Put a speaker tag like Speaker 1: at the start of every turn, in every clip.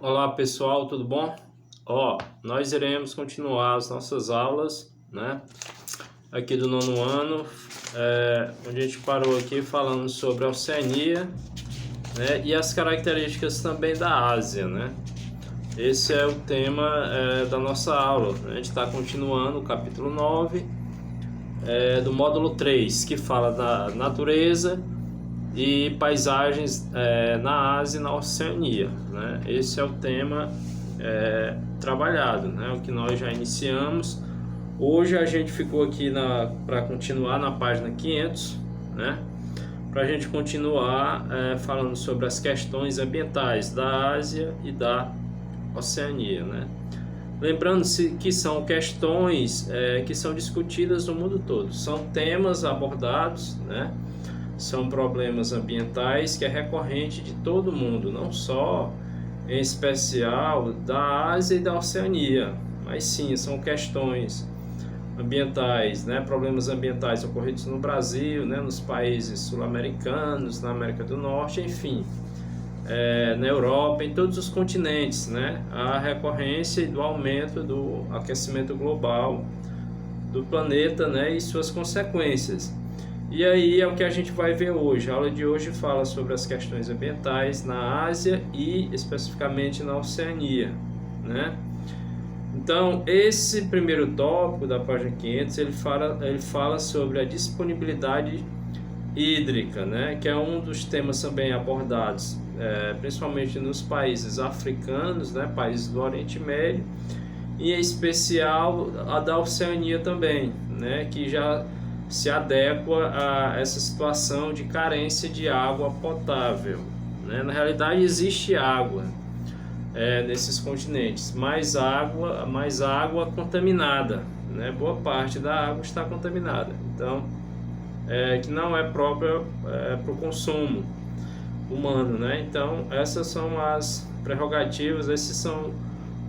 Speaker 1: Olá pessoal, tudo bom? Nós iremos continuar as nossas aulas, né? Aqui do nono ano, onde a gente parou aqui falando sobre a Oceania, né? E as características também da Ásia, né? Esse é o tema da nossa aula. A gente está continuando o capítulo 9 do módulo 3, que fala da natureza e paisagens na Ásia e na Oceania, né? Esse é o tema trabalhado, né? O que nós já iniciamos. Hoje a gente ficou aqui para continuar na página 500, né? Para a gente continuar falando sobre as questões ambientais da Ásia e da Oceania, né? Lembrando-se que são questões que são discutidas no mundo todo, são temas abordados, né? São problemas ambientais que é recorrente de todo mundo, não só em especial da Ásia e da Oceania, mas sim, são questões ambientais, né? Problemas ambientais ocorridos no Brasil, né? Nos países sul-americanos, na América do Norte, enfim, na Europa, em todos os continentes, né? A recorrência do aumento do aquecimento global do planeta, né? E suas consequências. E aí é o que a gente vai ver hoje. A aula de hoje fala sobre as questões ambientais na Ásia e especificamente na Oceania, né? Então, esse primeiro tópico da página 500, ele fala sobre a disponibilidade hídrica, né? Que é um dos temas também abordados, principalmente nos países africanos, né? Países do Oriente Médio, e em especial a da Oceania também, né? Que já se adequa a essa situação de carência de água potável, né? Na realidade existe água nesses continentes, mais água contaminada, né? Boa parte da água está contaminada, então que não é própria para o consumo humano, né? Então essas são as prerrogativas, esses são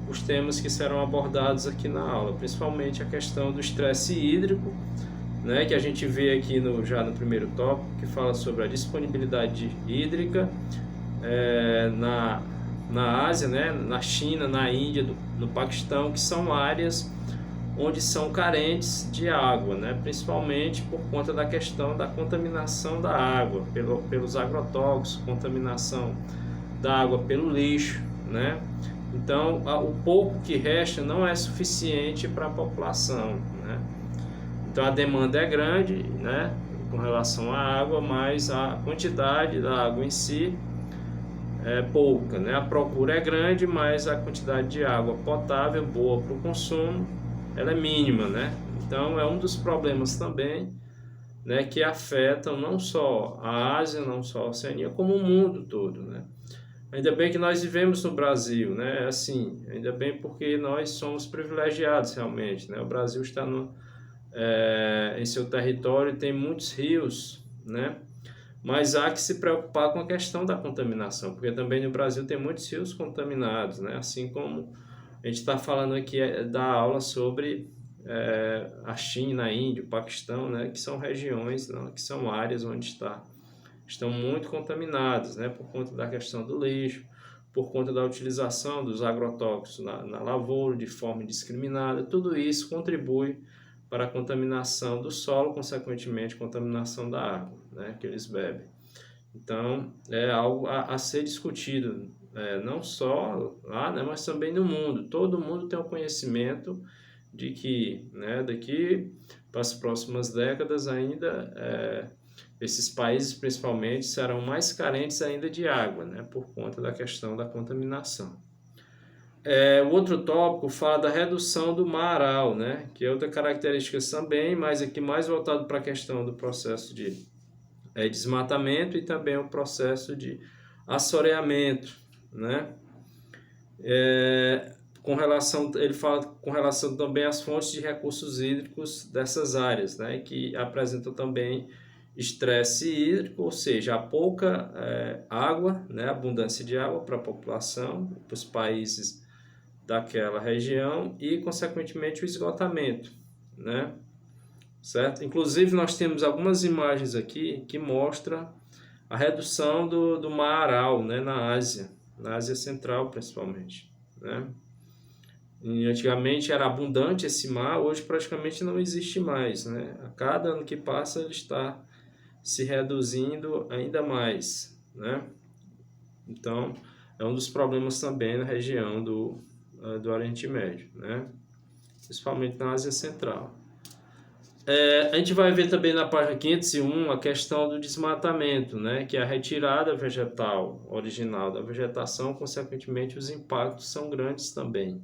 Speaker 1: os temas que serão abordados aqui na aula, principalmente a questão do estresse hídrico, né, que a gente vê aqui já no primeiro tópico, que fala sobre a disponibilidade hídrica na Ásia, né, na China, na Índia, no Paquistão, que são áreas onde são carentes de água, né, principalmente por conta da questão da contaminação da água, pelos agrotóxicos, contaminação da água pelo lixo, né. Então, o pouco que resta não é suficiente para a população, né. Então a demanda é grande, né, com relação à água, mas a quantidade da água em si é pouca, né? A procura é grande, mas a quantidade de água potável boa para o consumo, ela é mínima, né? Então é um dos problemas também, né, que afetam não só a Ásia, não só a Oceania, como o mundo todo, né? Ainda bem que nós vivemos no Brasil, né? Assim, ainda bem porque nós somos privilegiados realmente, né? O Brasil está em seu território, tem muitos rios, né? Mas há que se preocupar com a questão da contaminação, porque também no Brasil tem muitos rios contaminados, né? Assim como a gente está falando aqui da aula sobre a China, a Índia, o Paquistão, né? Que são regiões, não, que são áreas onde estão muito contaminadas, né? Por conta da questão do lixo, por conta da utilização dos agrotóxicos na lavoura de forma indiscriminada. Tudo isso contribui para a contaminação do solo, consequentemente contaminação da água, né, que eles bebem. Então é algo a ser discutido, não só lá, né, mas também no mundo. Todo mundo tem o conhecimento de que, né, daqui para as próximas décadas ainda esses países principalmente serão mais carentes ainda de água, né, por conta da questão da contaminação. O outro tópico fala da redução do maral, né? Que é outra característica também, mas aqui mais voltado para a questão do processo de desmatamento e também o processo de assoreamento, né? Ele fala com relação também às fontes de recursos hídricos dessas áreas, né? Que apresentam também estresse hídrico, ou seja, a pouca água, né? Abundância de água para a população, para os países daquela região e, consequentemente, o esgotamento, né? Certo? Inclusive, nós temos algumas imagens aqui que mostram a redução do mar Aral, né, na Ásia, na Ásia Central principalmente, né? E antigamente era abundante esse mar, hoje praticamente não existe mais, né? A cada ano que passa ele está se reduzindo ainda mais, né? Então é um dos problemas também na região do Oriente Médio, né? Principalmente na Ásia Central. A gente vai ver também na página 501 a questão do desmatamento, né? Que é a retirada vegetal original da vegetação, consequentemente os impactos são grandes também,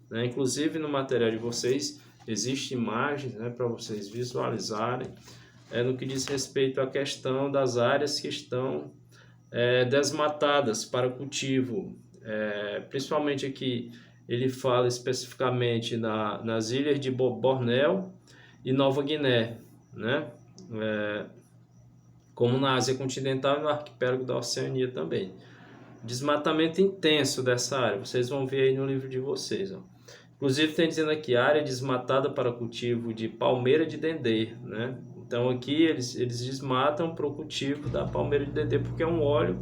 Speaker 1: né? Inclusive no material de vocês existem imagens, né, para vocês visualizarem no que diz respeito à questão das áreas que estão desmatadas para cultivo, principalmente aqui ele fala especificamente nas ilhas de Bornéu e Nova Guiné, né? Como na Ásia continental e no arquipélago da Oceania também. Desmatamento intenso dessa área, vocês vão ver aí no livro de vocês, ó. Inclusive tem dizendo aqui, área desmatada para cultivo de palmeira de dendê, né? Então aqui eles desmatam para o cultivo da palmeira de dendê, porque é um óleo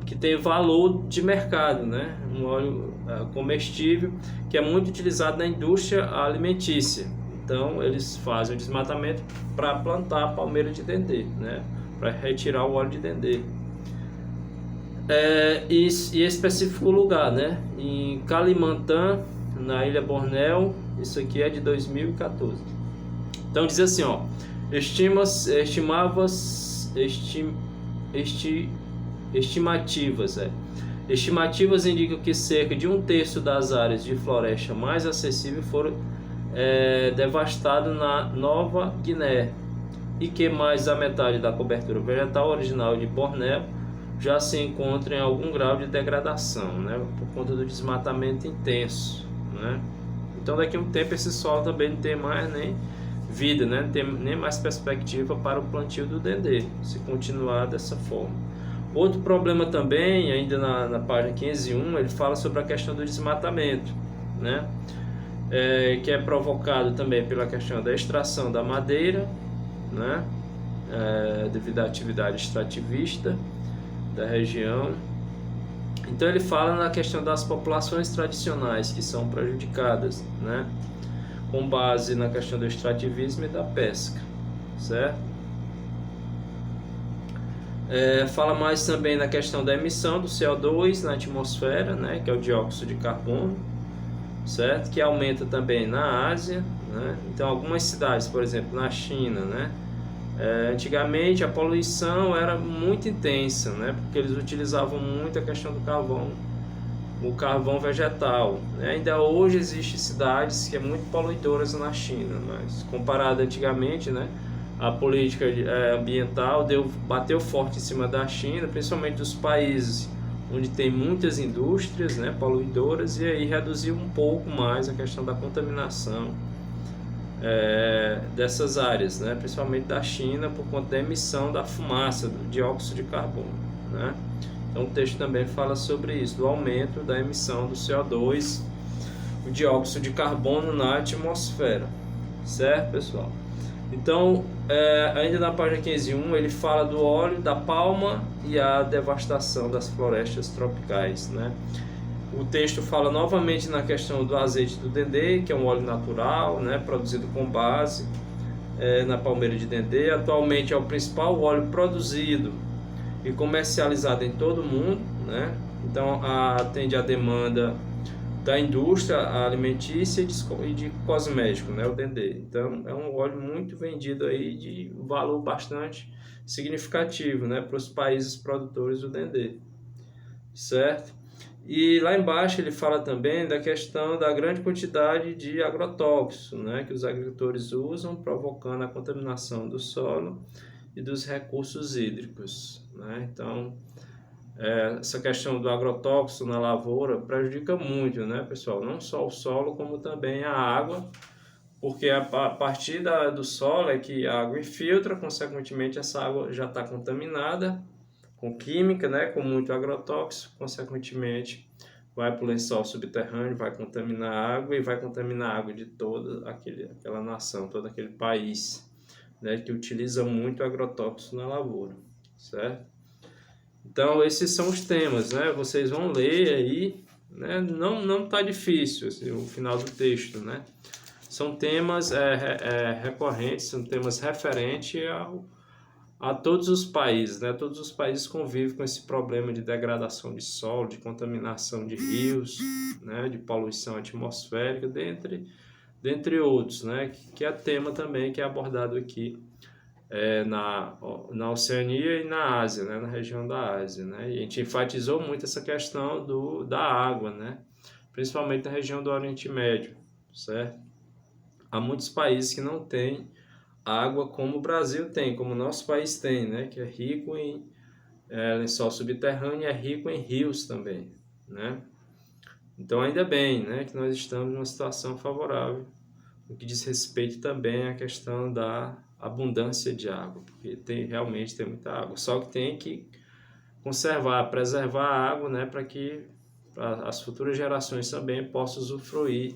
Speaker 1: que tem valor de mercado, né? Um óleo comestível que é muito utilizado na indústria alimentícia. Então eles fazem o desmatamento para plantar a palmeira de dendê, né? Para retirar o óleo de dendê. E específico lugar, né? Em Kalimantan, na Ilha Bornéu, isso aqui é de 2014. Então diz assim, ó, estimativas indicam que cerca de 1/3 das áreas de floresta mais acessíveis foram devastadas na Nova Guiné e que mais da metade da cobertura vegetal original de Bornéu já se encontra em algum grau de degradação, né, por conta do desmatamento intenso, né? Então daqui a um tempo esse solo também não tem mais nem vida, né? Não tem nem mais perspectiva para o plantio do dendê, se continuar dessa forma. Outro problema também, ainda na página 501, ele fala sobre a questão do desmatamento, né? Que é provocado também pela questão da extração da madeira, né? Devido à atividade extrativista da região. Então ele fala na questão das populações tradicionais que são prejudicadas, né? Com base na questão do extrativismo e da pesca, certo? Fala mais também na questão da emissão do CO2 na atmosfera, né? Que é o dióxido de carbono, certo? Que aumenta também na Ásia, né? Então algumas cidades, por exemplo, na China, né? Antigamente a poluição era muito intensa, né? Porque eles utilizavam muito a questão do carvão, o carvão vegetal, né? Ainda hoje existem cidades que é muito poluidoras na China, mas comparado antigamente, né? A política ambiental bateu forte em cima da China, principalmente dos países onde tem muitas indústrias, né, poluidoras, e aí reduziu um pouco mais a questão da contaminação dessas áreas, né, principalmente da China, por conta da emissão da fumaça, do dióxido de carbono, né? Então o texto também fala sobre isso, do aumento da emissão do CO2, o dióxido de carbono na atmosfera, certo, pessoal? Então, ainda na página 501, ele fala do óleo da palma e a devastação das florestas tropicais, né? O texto fala novamente na questão do azeite do dendê, que é um óleo natural, né, produzido com base na palmeira de dendê. Atualmente é o principal óleo produzido e comercializado em todo o mundo, né? Então atende à demanda da indústria alimentícia e de cosmético, né, o dendê. Então é um óleo muito vendido aí de valor bastante significativo, né, para os países produtores do dendê, certo? E lá embaixo ele fala também da questão da grande quantidade de agrotóxicos, né, que os agricultores usam, provocando a contaminação do solo e dos recursos hídricos, né? Então essa questão do agrotóxico na lavoura prejudica muito, né, pessoal? Não só o solo, como também a água, porque a partir do solo é que a água infiltra, consequentemente essa água já está contaminada com química, né, com muito agrotóxico, consequentemente vai para o lençol subterrâneo, vai contaminar a água e vai contaminar a água de toda aquela nação, todo aquele país, né, que utiliza muito agrotóxico na lavoura, certo? Então, esses são os temas, né? Vocês vão ler aí, né? Não tá difícil assim, o final do texto, né? São temas recorrentes, são temas referentes a todos os países, né? Todos os países convivem com esse problema de degradação de solo, de contaminação de rios, né? De poluição atmosférica, dentre outros, né? Que é tema também que é abordado aqui na Oceania e na Ásia, né? Na região da Ásia, né? E a gente enfatizou muito essa questão da água, né? Principalmente na região do Oriente Médio, certo? Há muitos países que não têm água como o Brasil tem, como o nosso país tem, né? Que é rico em lençol subterrâneo e é rico em rios também, né? Então, ainda bem, né? Que nós estamos numa situação favorável, no que diz respeito também à questão da abundância de água, porque realmente tem muita água, só que tem que conservar, preservar a água, né? Para que as futuras gerações também possam usufruir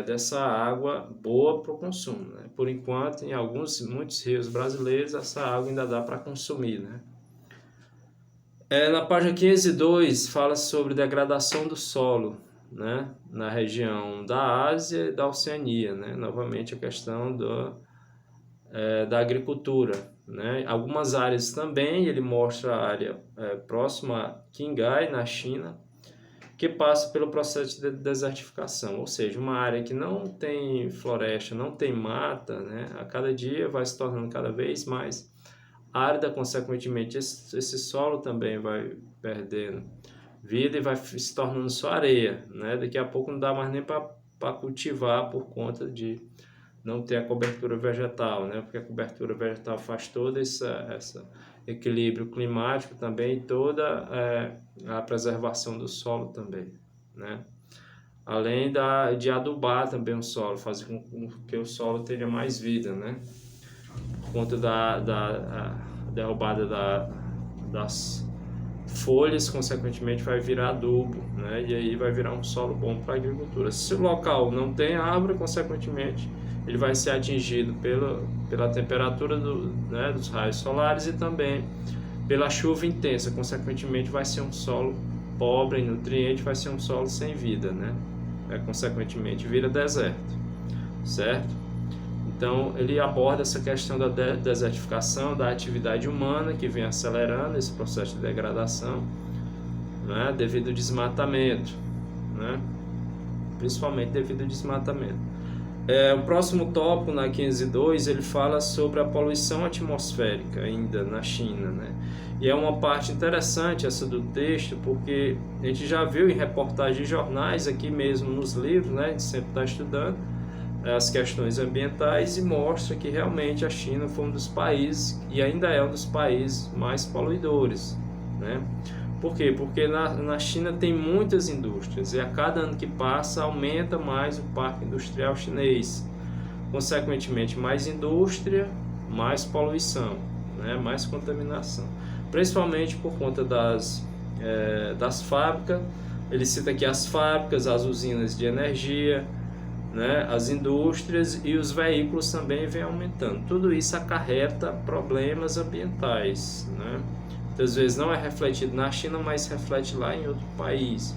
Speaker 1: dessa água boa para o consumo, né? Por enquanto, em muitos rios brasileiros, essa água ainda dá para consumir, né? Na página 502 fala sobre degradação do solo, né? Na região da Ásia e da Oceania, né? Novamente a questão da agricultura, né? Algumas áreas também, ele mostra a área próxima a Qinghai, na China, que passa pelo processo de desertificação, ou seja, uma área que não tem floresta, não tem mata, né? A cada dia vai se tornando cada vez mais árida, consequentemente esse solo também vai perdendo vida e vai se tornando só areia, né? Daqui a pouco não dá mais nem para cultivar por conta de não ter a cobertura vegetal, né? Porque a cobertura vegetal faz todo esse equilíbrio climático também, toda a preservação do solo também, né? Além de adubar também o solo, fazer com que o solo tenha mais vida, né? Por conta da derrubada das folhas, consequentemente vai virar adubo, né? E aí vai virar um solo bom para a agricultura. Se o local não tem árvore, consequentemente ele vai ser atingido pela temperatura dos raios solares e também pela chuva intensa, consequentemente vai ser um solo pobre em nutrientes, vai ser um solo sem vida, né? Consequentemente vira deserto, certo? Então ele aborda essa questão da desertificação, da atividade humana que vem acelerando esse processo de degradação, né? Devido ao desmatamento, né? Principalmente devido ao desmatamento. O próximo tópico, na 502, ele fala sobre a poluição atmosférica ainda na China, né? E é uma parte interessante essa do texto, porque a gente já viu em reportagens de jornais, aqui mesmo nos livros, né? A gente sempre está estudando as questões ambientais e mostra que realmente a China foi um dos países, e ainda é um dos países mais poluidores, né? Por quê? Porque na China tem muitas indústrias e a cada ano que passa aumenta mais o parque industrial chinês. Consequentemente, mais indústria, mais poluição, né? Mais contaminação. Principalmente por conta das fábricas. Ele cita aqui as fábricas, as usinas de energia, né? As indústrias e os veículos também vêm aumentando. Tudo isso acarreta problemas ambientais, né? Muitas vezes não é refletido na China, mas reflete lá em outro país,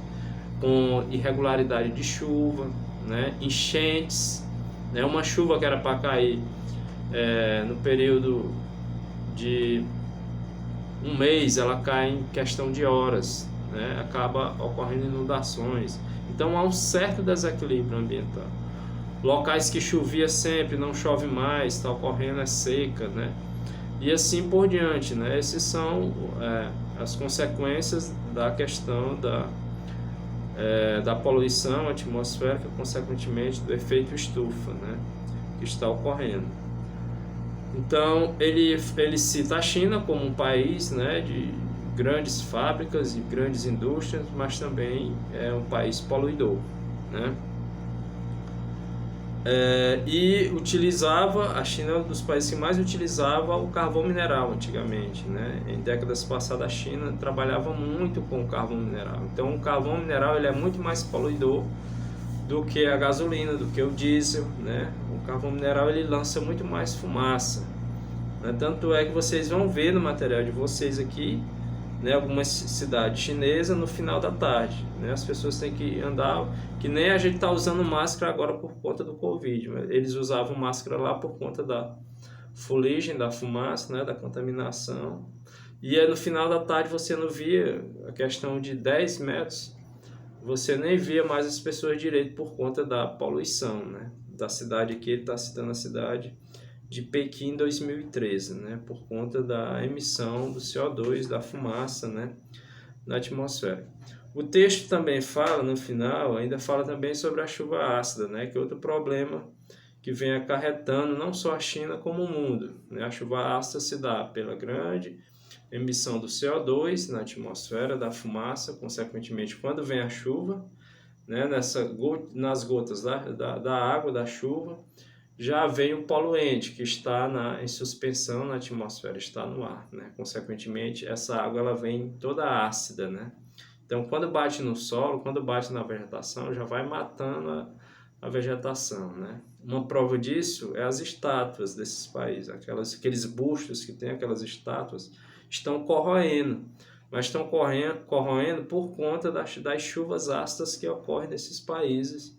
Speaker 1: com irregularidade de chuva, né? Enchentes, né? Uma chuva que era para cair no período de um mês, ela cai em questão de horas, né? Acaba ocorrendo inundações. Então há um certo desequilíbrio ambiental. Locais que chovia sempre, não chove mais, está ocorrendo seca, né? E assim por diante, né? Essas são as consequências da questão da poluição atmosférica, consequentemente do efeito estufa, né? Que está ocorrendo. Então ele cita a China como um país, né? De grandes fábricas e grandes indústrias, mas também é um país poluidor, né? E a China é um dos países que mais utilizava o carvão mineral antigamente, né? Em décadas passadas a China trabalhava muito com o carvão mineral. Então o carvão mineral ele é muito mais poluidor do que a gasolina, do que o diesel, né? O carvão mineral ele lança muito mais fumaça, né? Tanto é que vocês vão ver no material de vocês aqui né, alguma cidade chinesa no final da tarde, né? As pessoas têm que andar, que nem a gente está usando máscara agora por conta do Covid, né? Eles usavam máscara lá por conta da fuligem, da fumaça, né, da contaminação. E aí no final da tarde você não via a questão de 10 metros, você nem via mais as pessoas direito por conta da poluição, né? Da cidade aqui, ele está citando a cidade de Pequim em 2013, né? Por conta da emissão do CO2, da fumaça, né? Na atmosfera. O texto também fala, no final, ainda fala também sobre a chuva ácida, né? Que é outro problema que vem acarretando não só a China como o mundo, né? A chuva ácida se dá pela grande emissão do CO2 na atmosfera, da fumaça, consequentemente, quando vem a chuva, né? Nas gotas da água, da chuva, já vem o poluente que está em suspensão na atmosfera, está no ar, né? Consequentemente, essa água ela vem toda ácida, né? Então, quando bate no solo, quando bate na vegetação, já vai matando a vegetação, né? Uma prova disso é as estátuas desses países, aqueles bustos que tem aquelas estátuas, estão corroendo, mas estão corroendo por conta das chuvas ácidas que ocorrem nesses países,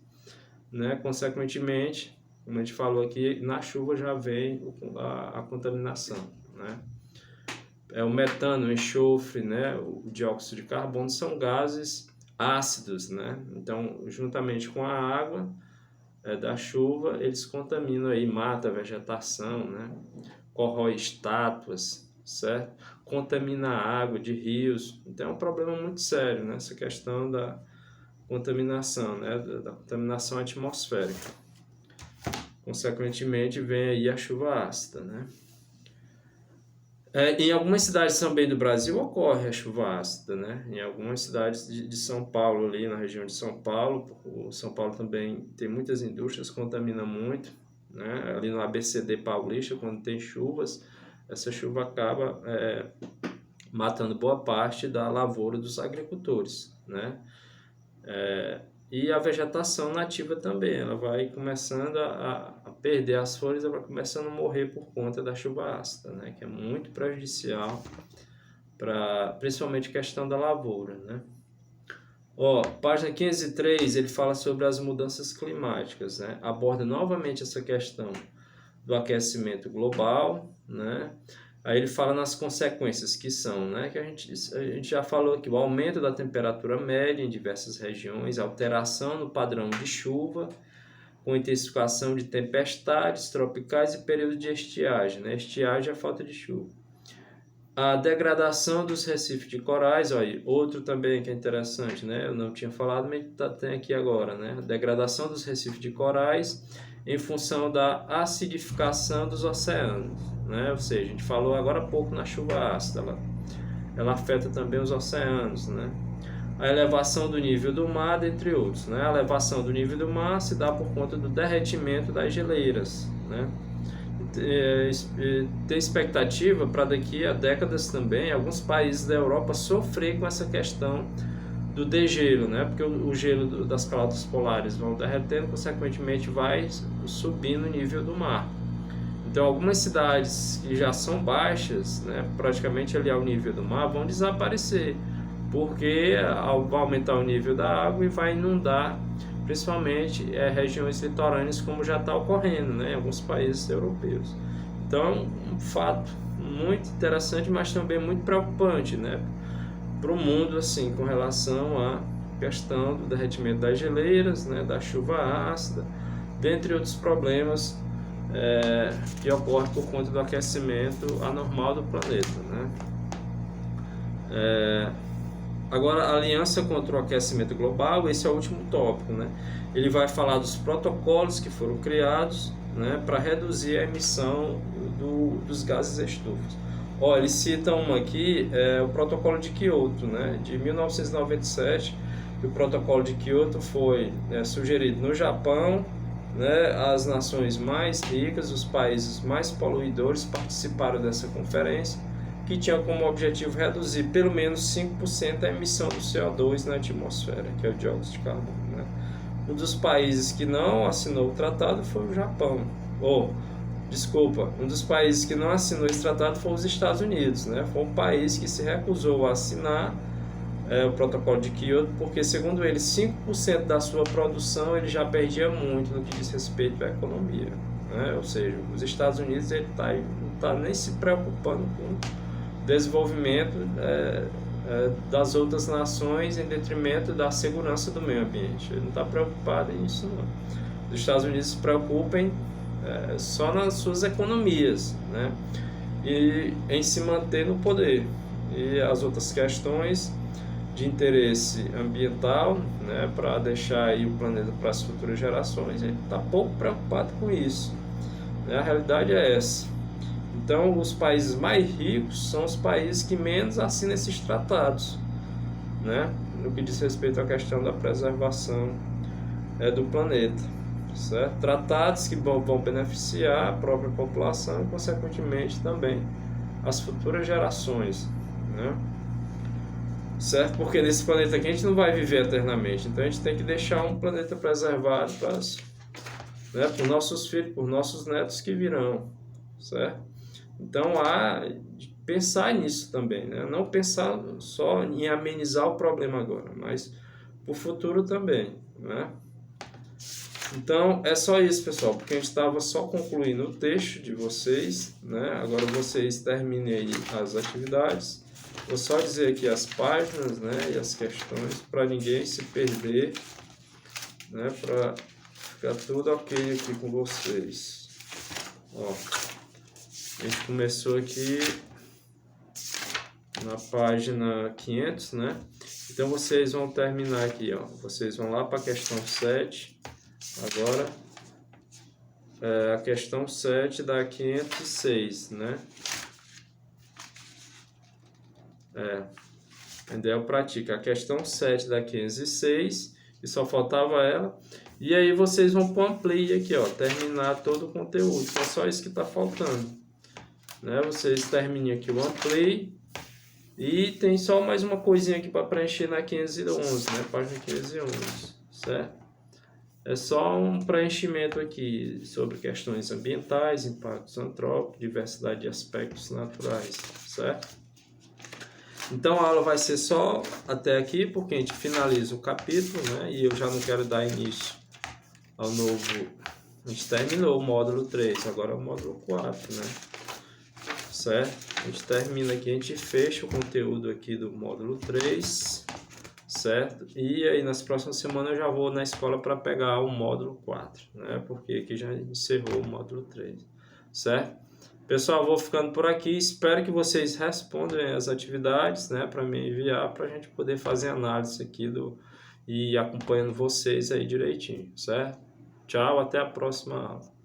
Speaker 1: né? Consequentemente, como a gente falou aqui, na chuva já vem a contaminação, né? O metano, o enxofre, né? O dióxido de carbono são gases ácidos, né? Então, juntamente com a água da chuva, eles contaminam aí, mata a vegetação, né? Corrói estátuas, certo? Contamina a água de rios. Então, é um problema muito sério, né? Essa questão da contaminação, né? Da contaminação atmosférica. Consequentemente, vem aí a chuva ácida, né? Em algumas cidades também do Brasil ocorre a chuva ácida, né? Em algumas cidades de São Paulo, ali na região de São Paulo, o São Paulo também tem muitas indústrias, contamina muito, né? Ali no ABCD Paulista, quando tem chuvas, essa chuva acaba matando boa parte da lavoura dos agricultores, né? E a vegetação nativa também, ela vai começando a perder as folhas, ela vai começando a morrer por conta da chuva ácida, né? Que é muito prejudicial para principalmente a questão da lavoura, né? Página 503, ele fala sobre as mudanças climáticas, né? Aborda novamente essa questão do aquecimento global, né? Aí ele fala nas consequências que são, né? Que a gente já falou aqui, o aumento da temperatura média em diversas regiões, alteração no padrão de chuva, com intensificação de tempestades tropicais e período de estiagem, né? Estiagem é a falta de chuva. A degradação dos recifes de corais, olha, outro também que é interessante, né? Eu não tinha falado, mas tem aqui agora, né? A degradação dos recifes de corais em função da acidificação dos oceanos, né? Ou seja, a gente falou agora há pouco na chuva ácida, ela afeta também os oceanos, né? A elevação do nível do mar, dentre outros, né? A elevação do nível do mar se dá por conta do derretimento das geleiras, né? Tem expectativa para daqui a décadas também alguns países da Europa sofrer com essa questão do degelo, né? Porque o gelo das calotas polares vão derretendo, consequentemente vai subindo o nível do mar. Então algumas cidades que já são baixas, né, praticamente ali ao nível do mar, vão desaparecer, porque vai aumentar o nível da água e vai inundar principalmente regiões litorâneas, como já está ocorrendo, né, em alguns países europeus. Então é um fato muito interessante, mas também muito preocupante, né, para o mundo, assim, com relação à questão do derretimento das geleiras, né, da chuva ácida, dentre outros problemas que ocorrem por conta do aquecimento anormal do planeta, né. Agora, a Aliança contra o Aquecimento Global, esse é o último tópico, né? Ele vai falar dos protocolos que foram criados, né, para reduzir a emissão dos gases estufas. Eles citam aqui, o Protocolo de Kyoto, né, de 1997. O Protocolo de Kyoto foi sugerido no Japão, né, as nações mais ricas, os países mais poluidores participaram dessa conferência, que tinha como objetivo reduzir pelo menos 5% a emissão do CO2 na atmosfera, que é o dióxido de carbono, né? Um dos países que não assinou o tratado foi o Japão. Desculpa, um dos países que não assinou esse tratado foi os Estados Unidos, né? Foi um país que se recusou a assinar o protocolo de Kyoto, porque segundo ele, 5% da sua produção ele já perdia muito no que diz respeito à economia, né? Ou seja, os Estados Unidos ele não está nem se preocupando com o desenvolvimento das outras nações em detrimento da segurança do meio ambiente. Ele não está preocupado nisso, não. Os Estados Unidos se preocupam só nas suas economias, né? E em se manter no poder. E as outras questões de interesse ambiental, né, para deixar aí o planeta para as futuras gerações, ele está pouco preocupado com isso, né? A realidade é essa. Então, os países mais ricos são os países que menos assinam esses tratados, né, no que diz respeito à questão da preservação do planeta, certo? Tratados que vão beneficiar a própria população e, consequentemente, também as futuras gerações, né? Certo? Porque nesse planeta aqui a gente não vai viver eternamente, então a gente tem que deixar um planeta preservado para os nossos filhos, para os nossos netos que virão, certo? Então há de pensar nisso também, né? Não pensar só em amenizar o problema agora, mas para o futuro também, né? Então é só isso, pessoal, porque a gente estava só concluindo o texto de vocês, né? Agora vocês terminem aí as atividades. Vou só dizer aqui as páginas, né, e as questões para ninguém se perder, né, para ficar tudo ok aqui com vocês. Ó, a gente começou aqui na página 500, né? Então vocês vão terminar aqui, ó. Vocês vão lá para a questão 7. Agora a questão 7 da 506, né? Endel pratica a questão 7 da 506 e só faltava ela. E aí vocês vão para o Amplie aqui, ó, terminar todo o conteúdo. É só isso que está faltando, né? Vocês terminem aqui o Amplie e tem só mais uma coisinha aqui para preencher na 511, né? Página 511, certo? É só um preenchimento aqui sobre questões ambientais, impactos antrópicos, diversidade de aspectos naturais, certo? Então a aula vai ser só até aqui, porque a gente finaliza o capítulo, né? E eu já não quero dar início ao novo... A gente terminou o módulo 3, agora é o módulo 4, né? Certo? A gente termina aqui, a gente fecha o conteúdo aqui do módulo 3, certo? E aí nas próximas semanas eu já vou na escola para pegar o módulo 4, né? Porque aqui já encerrou o módulo 3, certo? Pessoal, vou ficando por aqui. Espero que vocês respondam as atividades, né, para me enviar, para a gente poder fazer análise aqui e acompanhando vocês aí direitinho, certo? Tchau, até a próxima aula.